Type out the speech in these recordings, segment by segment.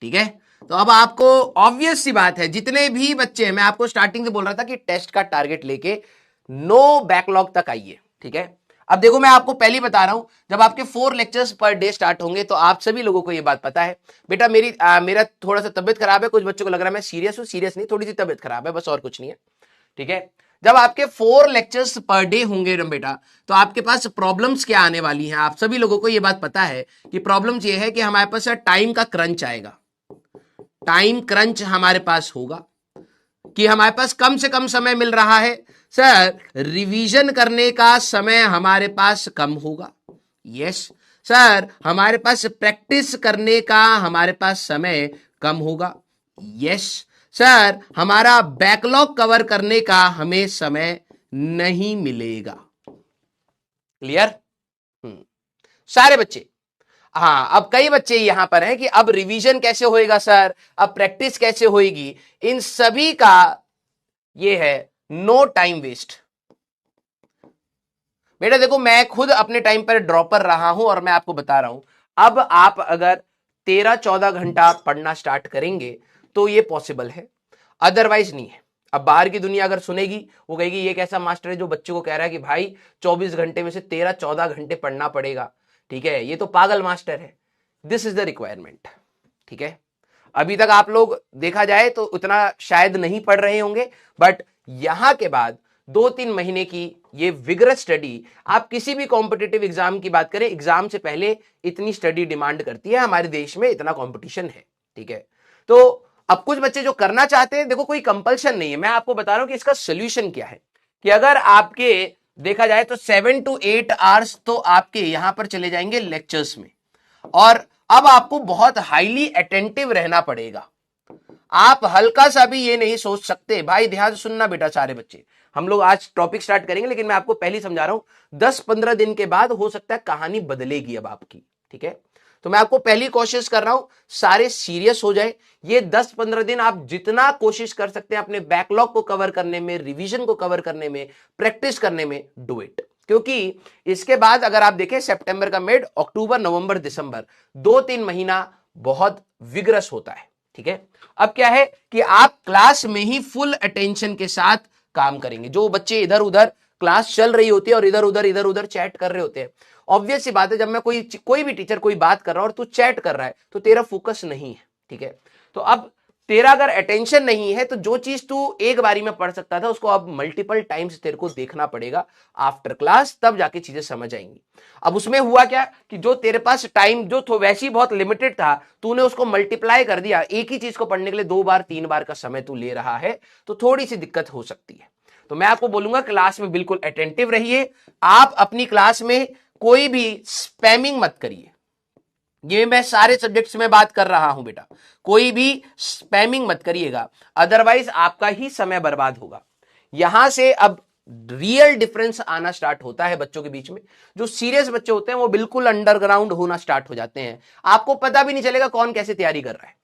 ठीक है। तो अब आपको ऑब्वियस सी बात है, जितने भी बच्चे हैं, मैं आपको स्टार्टिंग से बोल रहा था कि टेस्ट का टारगेट लेके नो बैकलॉग तक आइए, ठीक है। अब देखो मैं आपको पहले ही बता रहा हूं, जब आपके 4 लेक्चर्स पर डे स्टार्ट होंगे तो आप सभी लोगों को यह बात पता है बेटा, मेरा थोड़ा सा तबियत खराब है, कुछ बच्चों को लग रहा है मैं सीरियस हूं, सीरियस नहीं, थोड़ी सी तबियत खराब है बस, और कुछ नहीं है, ठीक है। जब आपके 4 लेक्चर्स पर डे होंगे ना बेटा, तो आपके पास प्रॉब्लम्स क्या आने वाली हैं, आप सभी लोगों को यह बात पता है कि प्रॉब्लम्स ये है कि हमारे पास टाइम का क्रंच आएगा, टाइम क्रंच हमारे पास होगा, कि हमारे पास कम से कम समय मिल रहा है सर, रिवीजन करने का समय हमारे पास कम होगा, यस सर, हमारे पास प्रैक्टिस करने का हमारे पास समय कम होगा, यस सर, हमारा बैकलॉग कवर करने का हमें समय नहीं मिलेगा। क्लियर? सारे बच्चे। हाँ, अब कई बच्चे यहां पर हैं कि अब रिवीजन कैसे होएगा सर, अब प्रैक्टिस कैसे होएगी, इन सभी का ये है नो टाइम वेस्ट। बेटा देखो मैं खुद अपने टाइम पर ड्रॉपर रहा हूं और मैं आपको बता रहा हूं, अब आप अगर 13-14 घंटा पढ़ना स्टार्ट करेंगे तो ये पॉसिबल है, अदरवाइज नहीं है। अब बाहर की दुनिया अगर सुनेगी वो कहेगी ये कैसा मास्टर है जो बच्चों को कह रहा है कि भाई 24 घंटे में से 13-14 घंटे पढ़ना पड़ेगा, ठीक है, ये तो पागल मास्टर है। दिस इज द रिक्वायरमेंट, ठीक है। अभी तक आप लोग देखा जाए तो उतना शायद नहीं पढ़ रहे होंगे, बट यहां के बाद 2-3 महीने की ये विगरस स्टडी, आप किसी भी कॉम्पिटिटिव एग्जाम की बात करें, एग्जाम से पहले इतनी स्टडी डिमांड करती है, हमारे देश में इतना कंपटीशन है, ठीक है। तो अब कुछ बच्चे जो करना चाहते हैं, देखो कोई कंपल्शन नहीं है, मैं आपको बता रहा हूं कि इसका सोल्यूशन क्या है, कि अगर आपके देखा जाए तो 7 to 8 आवर्स तो आपके यहां पर चले जाएंगे लेक्चर्स में, और अब आपको बहुत हाईली अटेंटिव रहना पड़ेगा। आप हल्का सा भी ये नहीं सोच सकते, भाई ध्यान से सुनना बेटा सारे बच्चे, हम लोग आज टॉपिक स्टार्ट करेंगे, लेकिन मैं आपको पहले ही समझा रहा हूं 10-15 दिन के बाद हो सकता है कहानी बदलेगी अब आपकी, ठीक है। तो मैं आपको पहली कोशिश कर रहा हूं सारे सीरियस हो जाए, ये 10-15 दिन आप जितना कोशिश कर सकते हैं अपने बैकलॉग को कवर करने में, रिवीजन को कवर करने में, प्रैक्टिस करने में, डू इट। क्योंकि इसके बाद अगर आप देखें सितंबर का मिड, अक्टूबर, नवंबर, दिसंबर, 2-3 महीना बहुत विग्रस होता है, ठीक है। अब क्या है कि आप क्लास में ही फुल अटेंशन के साथ काम करेंगे। जो बच्चे इधर उधर क्लास चल रही होती है और इधर उधर चैट कर रहे होते हैं, ऑब्वियस सी बात है, जब मैं कोई भी टीचर कोई बात कर रहा हूं और तू चैट कर रहा है तो तेरा फोकस नहीं है, ठीक है। तो अब तेरा अगर अटेंशन नहीं है तो जो चीज तू एक बारी में पढ़ सकता था उसको अब मल्टीपल टाइम्स तेरे को देखना पड़ेगा आफ्टर क्लास, तब जाके चीजें समझ आएंगी। अब उसमें हुआ क्या कि जो तेरे पास टाइम जो वैसे ही बहुत लिमिटेड था, तूने उसको मल्टीप्लाई कर दिया, एक ही चीज को पढ़ने के लिए 2 बार 3 बार का समय तू ले रहा है, तो थोड़ी सी दिक्कत हो सकती है। तो मैं आपको बोलूंगा क्लास में बिल्कुल अटेंटिव रहिए, आप अपनी क्लास में कोई भी स्पैमिंग मत करिए, ये मैं सारे सब्जेक्ट्स में बात कर रहा हूं बेटा, कोई भी स्पैमिंग मत करिएगा, अदरवाइज आपका ही समय बर्बाद होगा। यहां से अब रियल डिफरेंस आना स्टार्ट होता है बच्चों के बीच में, जो सीरियस बच्चे होते हैं वो बिल्कुल अंडरग्राउंड होना स्टार्ट हो जाते हैं, आपको पता भी नहीं चलेगा कौन कैसे तैयारी कर रहा है।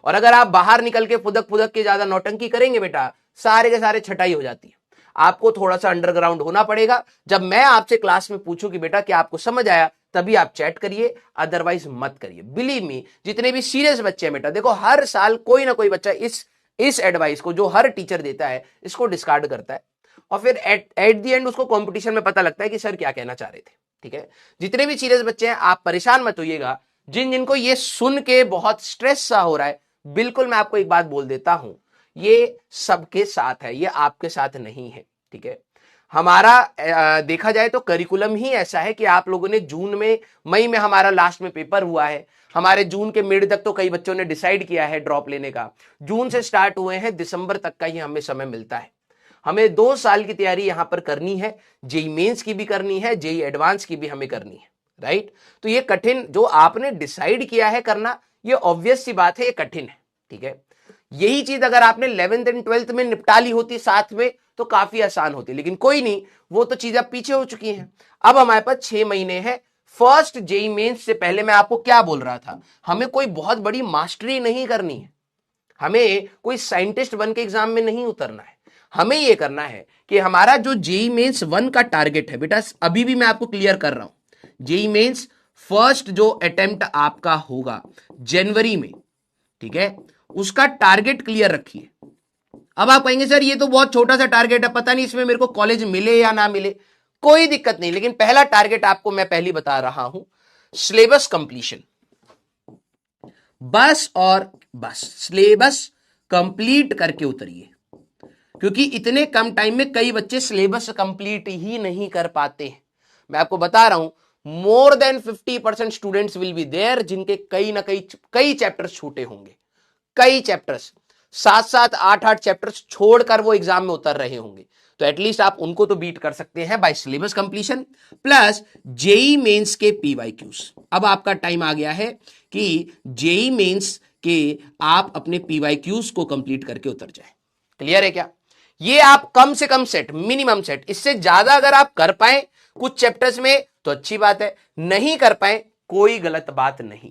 और अगर आप बाहर निकल के फुदक फुदक के ज्यादा नौटंकी करेंगे बेटा, सारे के सारे छटाई हो जाती है। आपको थोड़ा सा अंडरग्राउंड होना पड़ेगा। जब मैं आपसे क्लास में पूछूं कि बेटा क्या आपको समझ आया, तभी आप चैट करिए, अदरवाइज मत करिए। बिलीव मी, जितने भी सीरियस बच्चे हैं बेटा, देखो हर साल कोई ना कोई बच्चा इस एडवाइस को जो हर टीचर देता है इसको डिस्कार्ड करता है, और फिर एट द एंड उसको कंपटीशन में पता लगता है कि सर क्या कहना चाह रहे थे, ठीक है। जितने भी सीरियस बच्चे हैं आप परेशान मत होइएगा, जिनको ये सुन के बहुत स्ट्रेस सा हो रहा है, बिल्कुल मैं आपको एक बात बोल देता हूं, ये सबके साथ है, ये आपके साथ नहीं है, ठीक है। हमारा देखा जाए तो करिकुलम ही ऐसा है कि आप लोगों ने जून में, मई में हमारा लास्ट में पेपर हुआ है, हमारे जून के मिड तक तो कई बच्चों ने डिसाइड किया है ड्रॉप लेने का, जून से स्टार्ट हुए हैं, दिसंबर तक का ही हमें समय मिलता है। हमें 2 साल की तैयारी यहां पर करनी है, जेई मेंस की भी करनी है, जेई एडवांस की भी हमें करनी है, राइट। तो ये कठिन जो आपने डिसाइड किया है करना, ये ऑब्वियस सी बात है, ये कठिन है, ठीक है। यही चीज अगर आपने 11th एंड 12th में निपटा ली होती साथ में तो काफी आसान होती, लेकिन कोई नहीं, वो तो चीज अब पीछे हो चुकी हैं। अब हमारे पास 6 महीने हैं। फर्स्ट जेई मेंस से पहले मैं आपको क्या बोल रहा था, हमें कोई बहुत बड़ी मास्टरी नहीं करनी है, हमें कोई साइंटिस्ट बन के एग्जाम में नहीं उतरना है, हमें यह करना है कि हमारा जो जेई मेंस 1 का टारगेट है बेटा, अभी भी मैं आपको क्लियर कर रहा हूं, जेई मेंस फर्स्ट जो अटेम्प्ट आपका होगा जनवरी में, ठीक है, उसका टारगेट क्लियर रखिए। अब आप कहेंगे सर ये तो बहुत छोटा सा टारगेट है, पता नहीं इसमें मेरे को कॉलेज मिले या ना मिले। कोई दिक्कत नहीं, लेकिन पहला टारगेट आपको मैं पहली बता रहा हूं, सिलेबस कंप्लीशन। बस और बस सिलेबस कंप्लीट करके उतरिए, क्योंकि इतने कम टाइम में कई बच्चे सिलेबस कंप्लीट ही नहीं कर पाते हैं। मैं आपको बता रहा हूं, more than 50% students will be there जिनके कई ना कई चैप्टर्स छूटे होंगे, कई चैप्टर्स 7-7 8-8 चैप्टर्स छोड़कर वो एग्जाम में उतर रहे होंगे। तो एटलीस्ट आप उनको तो बीट कर सकते हैं by syllabus completion plus JEE Mains के पीवाईक्यूज। अब आपका टाइम आ गया है कि जेई मेंस के आप अपने पीवाईक्यूज को कंप्लीट करके उतर जाए। क्लियर है क्या? ये आप कम से कम सेट, मिनिमम सेट, इससे ज्यादा अगर आप कर पाए कुछ चैप्टर्स में तो अच्छी बात है, नहीं कर पाए कोई गलत बात नहीं।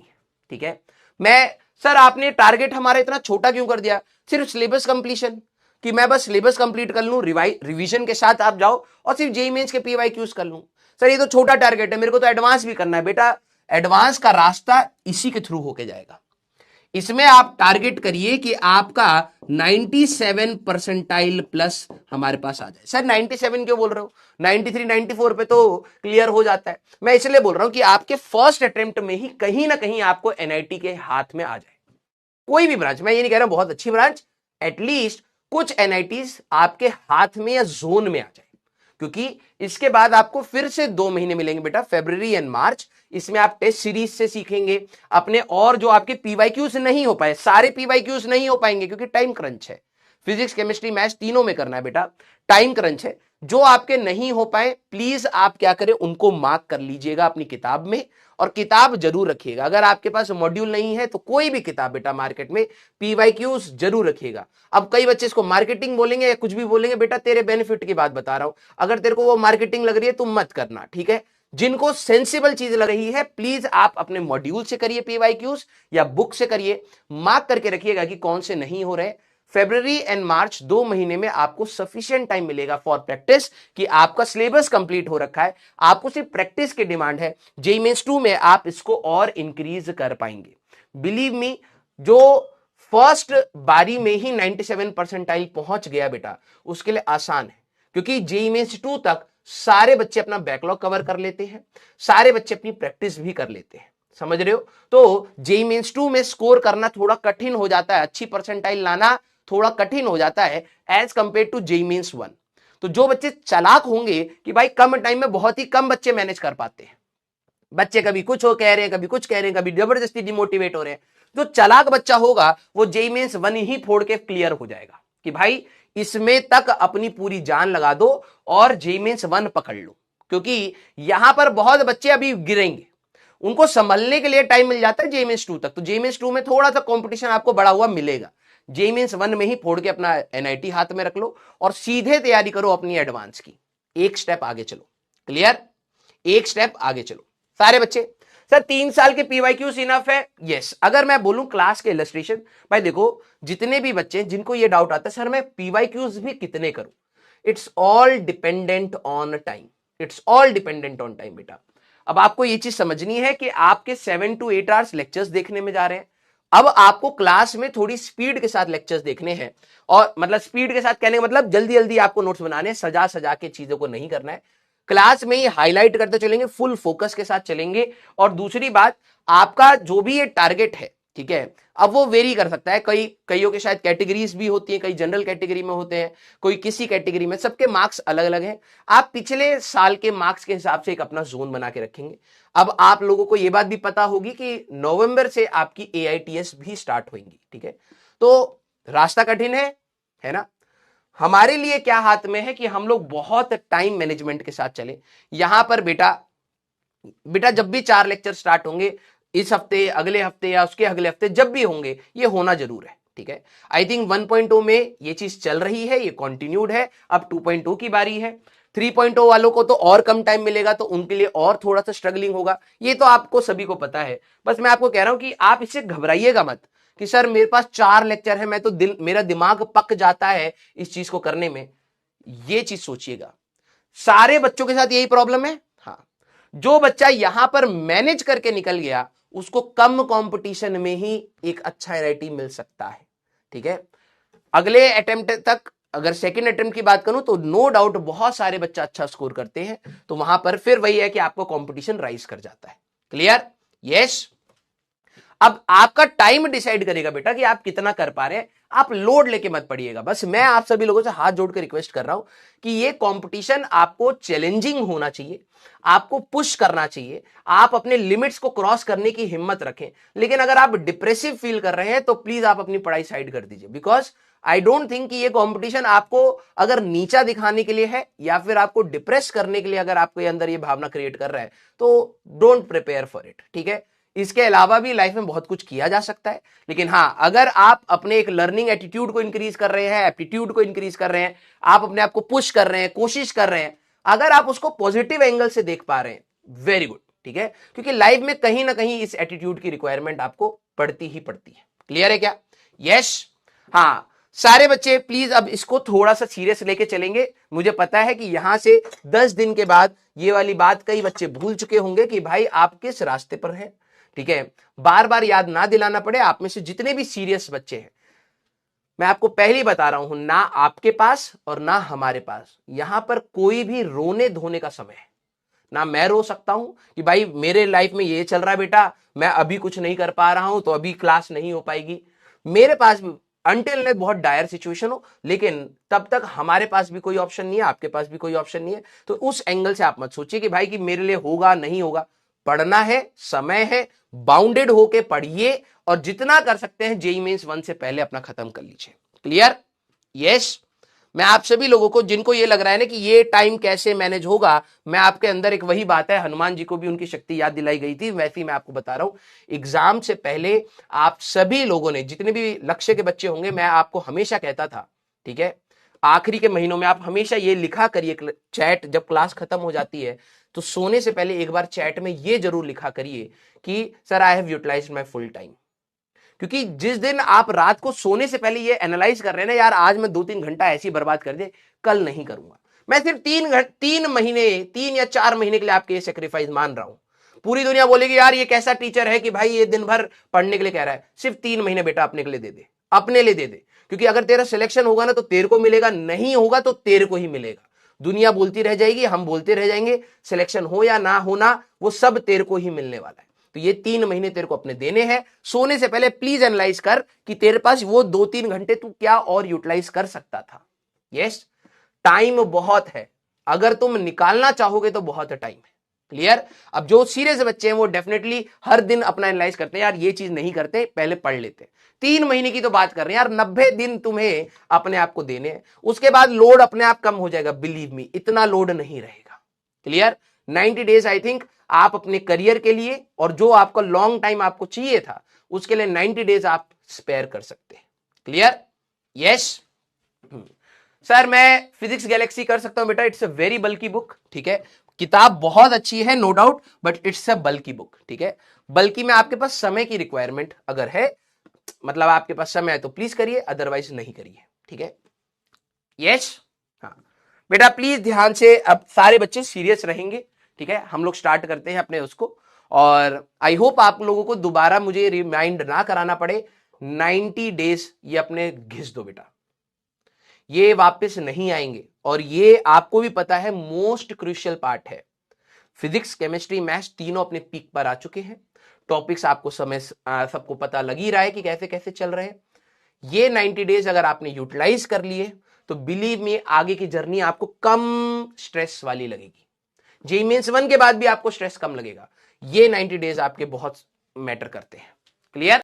ठीक है, मैं सर आपने टारगेट हमारा इतना छोटा क्यों कर दिया, सिर्फ सिलेबस कंप्लीशन, कि मैं बस सिलेबस कंप्लीट कर लूं, रिवीजन के साथ आप जाओ और सिर्फ जेईई मेंस के पीवाईक्यूज कर लूं। सर ये तो छोटा टारगेट है, मेरे को तो एडवांस भी करना है। बेटा एडवांस का रास्ता इसी के थ्रू होके जाएगा। इसमें आप टारगेट करिए कि आपका 97 परसेंटाइल प्लस हमारे पास आ जाए। सर 97 क्यों बोल रहे हो, 93 94 पे तो क्लियर हो जाता है। मैं इसलिए बोल रहा हूं कि आपके फर्स्ट अटेम्प्ट में ही कहीं ना कहीं आपको एनआईटी के हाथ में आ जाए, कोई भी ब्रांच। मैं ये नहीं कह रहा बहुत अच्छी ब्रांच, एटलीस्ट कुछ एनआईटीज आपके हाथ में या जोन में आ जाए, क्योंकि इसके बाद आपको फिर से 2 महीने मिलेंगे बेटा, फरवरी एंड मार्च। इसमें आप टेस्ट सीरीज से सीखेंगे अपने, और जो आपके पीवाईक्यूज नहीं हो पाए, सारे पीवाईक्यूज नहीं हो पाएंगे क्योंकि टाइम क्रंच है, फिजिक्स केमिस्ट्री मैथ्स तीनों में करना है बेटा, टाइम क्रंच है। जो आपके नहीं हो पाए प्लीज आप क्या करें, उनको मार्क कर लीजिएगा अपनी किताब में, और किताब जरूर रखिएगा। अगर आपके पास मॉड्यूल नहीं है तो कोई भी किताब बेटा मार्केट में पीवाईक्यूज जरूर रखिएगा। अब कई बच्चे इसको मार्केटिंग बोलेंगे या कुछ भी बोलेंगे, बेटा तेरे बेनिफिट की बात बता रहा हूं, अगर तेरे को वो मार्केटिंग लग रही है तुम मत करना, ठीक है। जिनको सेंसिबल चीज लग रही है प्लीज आप अपने मॉड्यूल से करिए पीवाईक्यूज या बुक से करिए, मार्क करके रखिएगा कि कौन से नहीं हो रहे। फरवरी एंड मार्च 2 महीने में आपको सफिशिएंट टाइम मिलेगा फॉर प्रैक्टिस, कि आपका सिलेबस कंप्लीट हो रखा है, आपको सिर्फ प्रैक्टिस की डिमांड है। जेईई मेंस 2 में आप इसको और इंक्रीज कर पाएंगे। बिलीव मी, जो फर्स्ट बारी में ही 97 परसेंटाइल पहुंच गया बेटा, उसके लिए आसान है, क्योंकि जेईई मेंस 2 तक सारे बच्चे अपना बैकलॉग कवर कर लेते हैं, सारे बच्चे अपनी प्रैक्टिस भी कर लेते हैं। समझ रहे हो? तो जेईई मेंस 2 में स्कोर करना थोड़ा कठिन हो जाता है, अच्छी परसेंटाइल लाना थोड़ा कठिन हो जाता है as compared to JEE Mains 1। तो जो बच्चे चालाक होंगे कि भाई कम टाइम में बहुत ही कम बच्चे मैनेज कर पाते हैं, बच्चे कभी कुछ हो कह रहे हैं, कभी कुछ कह रहे हैं, कभी जबरदस्ती डिमोटिवेट हो रहे हैं, जो चालाक बच्चा होगा वो जेईई मेंस 1 ही फोड़ के क्लियर हो जाएगा कि भाई इसमें तक अपनी पूरी जान लगा दो और जेईई मेंस 1 पकड़ लो। क्योंकि यहां पर बहुत बच्चे अभी गिरेंगे, उनको संभलने के लिए टाइम मिल जाता है जेईई मेंस 2 तक। तो जेईई मेंस 2 में थोड़ा सा कंपटीशन आपको बढ़ा हुआ मिलेगा, जेईई मेंस 1 में ही फोड़ के अपना एनआईटी हाथ में रख लो और सीधे तैयारी करो अपनी एडवांस की। एक स्टेप आगे चलो, क्लियर, एक स्टेप आगे चलो सारे बच्चे। सर 3 साल के पीवाईक्यूज इनफ है? यस। अगर मैं बोलूं क्लास के इलस्ट्रेशन, भाई देखो जितने भी बच्चे जिनको ये डाउट आता है सर मैं पीवाईक्यूज भी कितने करूं, it's all dependent on time, it's all dependent on time बेटा। अब आपको ये चीज समझनी है कि आपके 7 to 8 आवर्स लेक्चर्स देखने में जा रहे हैं, अब आपको क्लास में थोड़ी स्पीड के साथ लेक्चर्स देखने हैं, और मतलब स्पीड के साथ कहने का मतलब जल्दी जल्दी आपको नोट्स बनाने, सजा सजा के चीजों को नहीं करना है, क्लास में ही हाईलाइट करते चलेंगे, फुल फोकस के साथ चलेंगे। और दूसरी बात, आपका जो भी ये टारगेट है, ठीक है, अब वो वेरी कर सकता है, कईयों के शायद कैटेगरीज भी होती है, कई जनरल कैटेगरी में होते हैं, कोई किसी कैटेगरी में, सबके मार्क्स अलग अलग हैं। आप पिछले साल के मार्क्स के हिसाब से एक अपना जोन बना के रखेंगे। अब आप लोगों को यह बात भी पता होगी कि नवंबर से आपकी AITS भी स्टार्ट होंगी, ठीक है। तो रास्ता कठिन है ना। हमारे लिए क्या हाथ में है कि हम लोग बहुत टाइम मैनेजमेंट के साथ चले। यहां पर बेटा जब भी 4 लेक्चर स्टार्ट होंगे, इस हफ्ते, अगले हफ्ते या उसके अगले हफ्ते, जब भी होंगे ये होना जरूर है, ठीक है। आई थिंक 1.0 में ये चीज चल रही है, ये कंटिन्यूड है, अब 2.0 की बारी है। 3.0 वालों को तो और कम टाइम मिलेगा, तो उनके लिए और थोड़ा सा स्ट्रगलिंग होगा, ये तो आपको सभी को पता है। बस मैं आपको कह रहा हूं कि आप इससे घबराइएगा मत कि सर मेरे पास 4 लेक्चर है, मैं तो मेरा दिमाग पक जाता है इस चीज को करने में। ये चीज सोचिएगा, सारे बच्चों के साथ यही प्रॉब्लम है। हाँ, जो बच्चा यहां पर मैनेज करके निकल गया उसको कम कंपटीशन में ही एक अच्छा एनआईटी मिल सकता है। ठीक है, अगले अटेम्प्ट तक अगर सेकंड अटेम्प्ट की बात करूं तो नो डाउट बहुत सारे बच्चे अच्छा स्कोर करते हैं, तो वहां पर फिर वही है कि आपको कंपटीशन राइज कर जाता है। क्लियर? यस। अब आपका टाइम डिसाइड करेगा बेटा कि आप कितना कर पा रहे हैं। आप लोड लेके मत पड़िएगा। बस मैं आप सभी लोगों से हाथ जोड़ के रिक्वेस्ट कर रहा हूं कि ये कंपटीशन आपको चैलेंजिंग होना चाहिए, आपको पुश करना चाहिए, आप अपने लिमिट्स को क्रॉस करने की हिम्मत रखें। लेकिन अगर आप डिप्रेसिव फील कर रहे हैं तो प्लीज आप अपनी पढ़ाई साइड कर दीजिए, बिकॉज आई डोंट थिंक कि ये कंपटीशन आपको अगर नीचा दिखाने के लिए है या फिर आपको डिप्रेस करने के लिए अगर आपके अंदर ये भावना क्रिएट कर रहा है तो डोंट प्रिपेयर फॉर इट। ठीक है, इसके अलावा भी लाइफ में बहुत कुछ किया जा सकता है, लेकिन हाँ, अगर आप अपने एक लर्निंग एटीट्यूड को इंक्रीज कर रहे हैं, एप्टीट्यूड को इंक्रीज कर रहे हैं, आप अपने आप को पुश कर रहे हैं, कोशिश कर रहे हैं, अगर आप उसको पॉजिटिव एंगल से देख पा रहे हैं, वेरी गुड। ठीक है, क्योंकि लाइफ में कहीं ना कहीं इस एटीट्यूड की रिक्वायरमेंट आपको पड़ती ही पड़ती है। क्लियर है क्या? यस। हाँ, सारे बच्चे प्लीज अब इसको थोड़ा सा सीरियस लेके चलेंगे। मुझे पता है कि यहां से 10 दिन के बाद ये वाली बात कई बच्चे भूल चुके होंगे कि भाई आप किस रास्ते पर हैं। ठीक है, बार बार याद ना दिलाना पड़े। आप में से जितने भी सीरियस बच्चे हैं, मैं आपको पहले ही बता रहा हूं, ना आपके पास और ना हमारे पास यहां पर कोई भी रोने धोने का समय है। ना मैं रो सकता हूं कि भाई मेरे लाइफ में ये चल रहा है बेटा, मैं अभी कुछ नहीं कर पा रहा हूं तो अभी क्लास नहीं हो पाएगी। मेरे पास भी अनटिल ने बहुत डायर सिचुएशन हो, लेकिन तब तक हमारे पास भी कोई ऑप्शन नहीं है, आपके पास भी कोई ऑप्शन नहीं है। तो उस एंगल से आप मत सोचिए कि भाई कि मेरे लिए होगा नहीं होगा। पढ़ना है, समय है, बाउंडेड होके पढ़िए और जितना कर सकते हैं जेईई मेंस 1 से पहले अपना खत्म कर लीजिए। क्लियर? यस। मैं आप सभी लोगों को जिनको ये लग रहा है ना कि ये टाइम कैसे मैनेज होगा, मैं आपके अंदर एक वही बात है, हनुमान जी को भी उनकी शक्ति याद दिलाई गई थी, वैसे ही मैं आपको बता रहा हूं। एग्जाम से पहले आप सभी लोगों ने, जितने भी लक्ष्य के बच्चे होंगे, मैं आपको हमेशा कहता था, ठीक है, आखिरी के महीनों में आप हमेशा ये लिखा करिए, चैट जब क्लास खत्म हो जाती है तो सोने से पहले एक बार चैट में ये जरूर लिखा करिए कि sir I have utilised my full time. क्योंकि जिस दिन आप रात को सोने से पहले ये एनालाइज कर रहे हैं ना, यार आज मैं 2-3 घंटा ऐसे ही बर्बाद कर दे, कल नहीं करूंगा, मैं सिर्फ 3 महीने, 3 या 4 महीने के लिए आपके ये सेक्रीफाइस मान रहा हूं। पूरी दुनिया बोलेगी यार ये कैसा टीचर है कि भाई ये दिन भर पढ़ने के लिए कह रहा है। सिर्फ 3 महीने बेटा अपने के लिए दे दे, अपने लिए दे दे। क्योंकि अगर तेरा सिलेक्शन होगा ना तो तेरे को मिलेगा, नहीं होगा तो तेरे को ही मिलेगा। दुनिया बोलती रह जाएगी, हम बोलते रह जाएंगे, सिलेक्शन हो या ना होना वो सब तेरे को ही मिलने वाला है। तो ये 3 महीने तेरे को अपने देने हैं। सोने से पहले प्लीज एनालाइज कर कि तेरे पास वो 2-3 घंटे तू क्या और यूटिलाइज कर सकता था। यस, टाइम बहुत है, अगर तुम निकालना चाहोगे तो बहुत टाइम है। क्लियर? अब जो सीरियस बच्चे हैं वो डेफिनेटली हर दिन अपना एनालाइज करते हैं, यार ये चीज नहीं करते, पहले पढ़ लेते। 3 महीने की तो बात कर रहे हैं यार, 90 दिन तुम्हें अपने आप को देने हैं, उसके बाद लोड अपने आप कम हो जाएगा। बिलीव मी, इतना लोड नहीं रहेगा। क्लियर? 90 डेज आई थिंक आप अपने करियर के लिए और जो आपका लॉन्ग टाइम आपको चाहिए था उसके लिए 90 डेज आप स्पेयर कर सकते हैं। क्लियर? यस। सर मैं फिजिक्स गैलेक्सी कर सकता हूं बेटा, it's a very bulky book. ठीक है, किताब बहुत अच्छी है no doubt, but it's a bulky book. ठीक है, बल्कि में आपके पास समय की रिक्वायरमेंट अगर है, मतलब आपके पास समय है तो प्लीज करिए, अदरवाइज नहीं करिए। ठीक है? यस। हाँ बेटा प्लीज ध्यान से, अब सारे बच्चे सीरियस रहेंगे। ठीक है, हम लोग स्टार्ट करते हैं अपने उसको, और आई होप आप लोगों को दोबारा मुझे रिमाइंड ना कराना पड़े। 90 डेज ये अपने घिस दो बेटा, ये वापस नहीं आएंगे। और ये आपको भी पता है मोस्ट क्रूशियल पार्ट है। फिजिक्स, केमिस्ट्री, मैथ्स तीनों अपने पीक पर आ चुके हैं। टॉपिक्स आपको समय सबको पता लग ही रहा है कि कैसे कैसे चल रहे हैं। ये 90 डेज अगर आपने यूटिलाइज कर लिए तो बिलीव मी आगे की जर्नी आपको कम स्ट्रेस वाली लगेगी। जेईई मेंस 1 के बाद भी आपको स्ट्रेस कम लगेगा। ये 90 डेज आपके बहुत मैटर करते हैं। क्लियर?